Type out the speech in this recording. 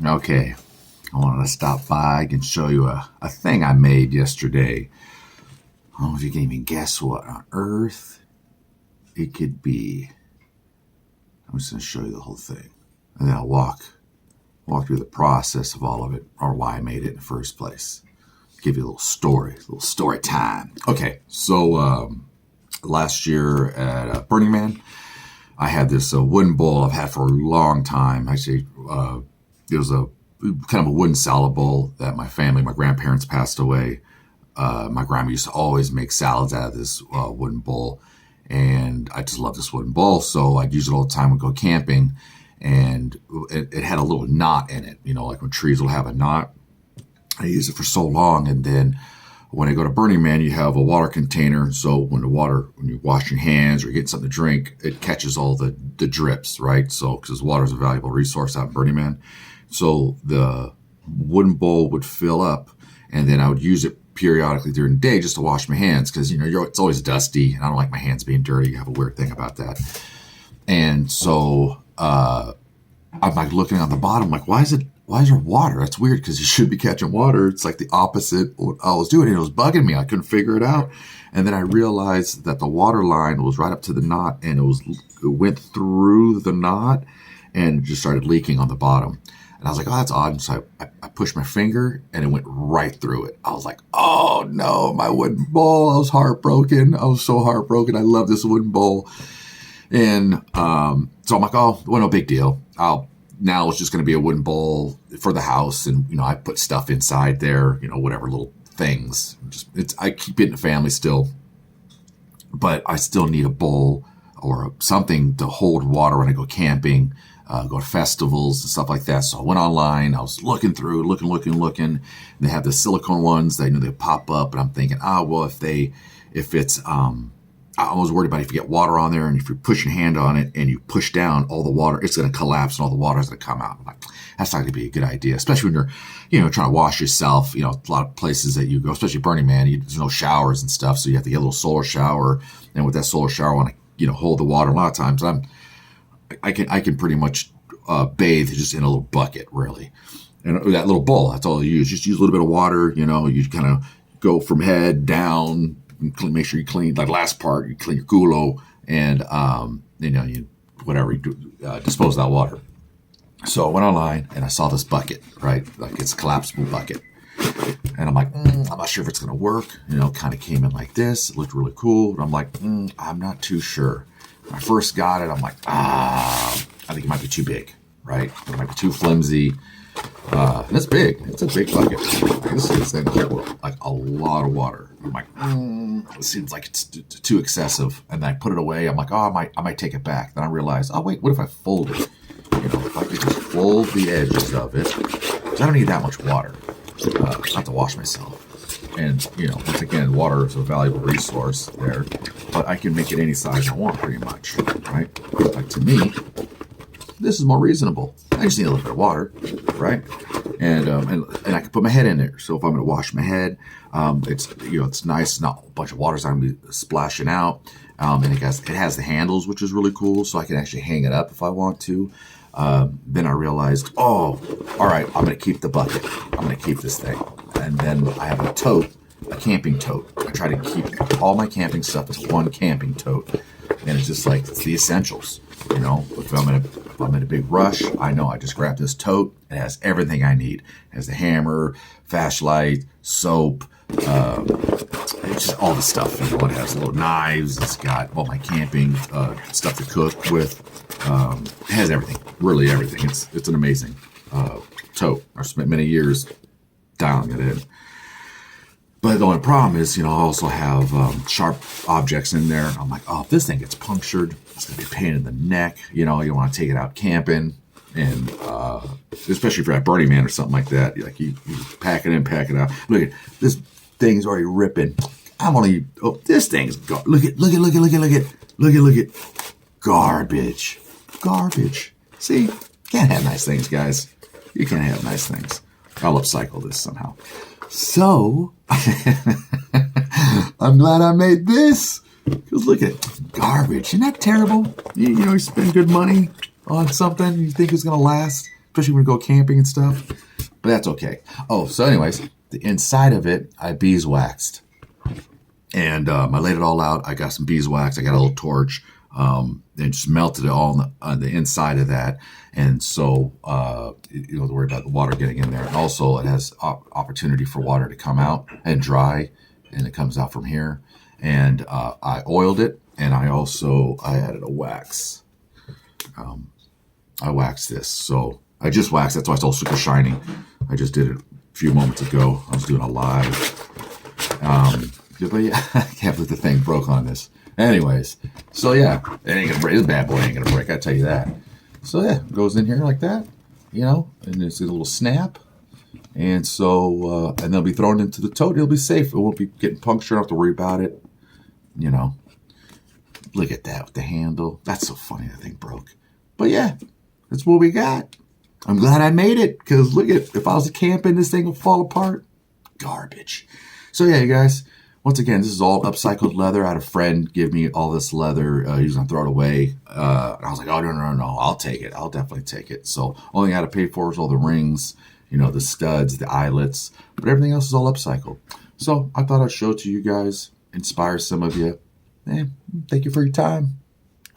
Okay, I wanted to stop by. I can show you a thing I made yesterday. I don't know if you can even guess what on earth it could be. I'm just going to show you the whole thing. And then I'll walk through the process of all of it, or why I made it in the first place. Give you a little story time. Okay, so last year at Burning Man, I had this wooden bowl I've had for a long time. Actually, it was a kind of a wooden salad bowl that my grandparents passed away. My grandma used to always make salads out of this wooden bowl, and I just love this wooden bowl. So I'd use it all the time. We'd go camping, and it had a little knot in it. You know, like when trees will have a knot. I used it for so long, and then when I go to Burning Man, you have a water container. So when you wash your hands or get something to drink, it catches all the drips, right? So because water is a valuable resource out in Burning Man. So the wooden bowl would fill up, and then I would use it periodically during the day just to wash my hands because, it's always dusty, and I don't like my hands being dirty. I have a weird thing about that. And so I'm like looking on the bottom, like, why is there water? That's weird because you should be catching water. It's like the opposite of what I was doing. And it was bugging me. I couldn't figure it out. And then I realized that the water line was right up to the knot, and it went through the knot and just started leaking on the bottom. And I was like, oh, that's odd. And so I pushed my finger, and it went right through it. I was like, oh no, my wooden bowl. I was heartbroken. I was so heartbroken. I love this wooden bowl. And so I'm like, oh, well, no big deal. Now it's just going to be a wooden bowl for the house. And, I put stuff inside there, whatever little things. I keep it in the family still. But I still need a bowl or something to hold water when I go camping, go to festivals and stuff like that. So I went online. I was looking through, looking. They have the silicone ones. They pop up. And I'm thinking, well, if it's I was worried about if you get water on there, and if you push your hand on it and you push down, all the water, it's going to collapse and all the water is going to come out. I'm like, that's not going to be a good idea, especially when you're, trying to wash yourself. A lot of places that you go, especially Burning Man, there's no showers and stuff. So you have to get a little solar shower. And with that solar shower, I want to, hold the water. A lot of times I can pretty much bathe just in a little bucket, really. And that little bowl, that's all you use. Just use a little bit of water, you kind of go from head down. Make sure you clean, like last part, you clean your culo, and you dispose of that water. So I went online and I saw this bucket, right? Like it's a collapsible bucket, and I'm like, I'm not sure if it's gonna work. Kind of came in like this. It looked really cool, but I'm like, I'm not too sure. When I first got it, I'm like, I think it might be too big, right? It might be too flimsy. And it's big. It's a big bucket. This thing hold like a lot of water. I'm like, it seems like it's too excessive. And then I put it away. I'm like, I might take it back. Then I realized, wait, what if I fold it? If I could just fold the edges of it, because I don't need that much water. Not to wash myself. And, once again, water is a valuable resource there. But I can make it any size I want, pretty much, right? Like, to me, this is more reasonable. I just need a little bit of water, right? And I can put my head in there. So if I'm going to wash my head, it's nice. Not a bunch of water's not going to be splashing out. And it has the handles, which is really cool. So I can actually hang it up if I want to. Then I realized, all right, I'm going to keep the bucket. I'm going to keep this thing. And then I have a camping tote. I try to keep all my camping stuff as one camping tote. And it's just like, it's the essentials. If I'm in a big rush, I know I just grab this tote. It has everything I need. It has the hammer, flashlight, soap, it's just all the stuff. It has little knives. It's got all my camping stuff to cook with. It has everything, really everything. It's an amazing tote. I spent many years dialing it in. But the only problem is, I also have sharp objects in there. I'm like, if this thing gets punctured, it's going to be a pain in the neck. You want to take it out camping. And especially if you're at Burning Man or something like that. You pack it in, pack it out. Look at this thing's already ripping. This thing's, look at. Garbage. See, can't have nice things, guys. You can't have nice things. I'll upcycle this somehow. So, I'm glad I made this. Because look at it. Garbage. Isn't that terrible? You spend good money on something you think is going to last. especially when we go camping and stuff. But that's okay. Oh, so anyways, the inside of it, I beeswaxed. And I laid it all out. I got some beeswax. I got a little torch. And just melted it all on the inside of that. And so you don't have to worry about the water getting in there. And also it has opportunity for water to come out and dry. And it comes out from here. And I oiled it. And I added a wax. I waxed this. So I just waxed. That's why it's all super shiny. I just did it a few moments ago. I was doing a live. But yeah, I can't believe the thing broke on this. Anyways, so yeah, it ain't gonna break. This bad boy ain't gonna break. I tell you that. So yeah, it goes in here like that, and it's a little snap, and so and they'll be thrown into the tote. It'll be safe. It won't be getting punctured. I don't have to worry about it. Look at that with the handle. That's so funny. That thing broke. But yeah, that's what we got. I'm glad I made it because look at if I was camping, this thing would fall apart. Garbage. So yeah, you guys. Once again, this is all upcycled leather. I had a friend give me all this leather. He was going to throw it away. And I was like, oh, no. I'll take it. I'll definitely take it. So only thing I had to pay for is all the rings, the studs, the eyelets. But everything else is all upcycled. So I thought I'd show it to you guys, inspire some of you. Thank you for your time.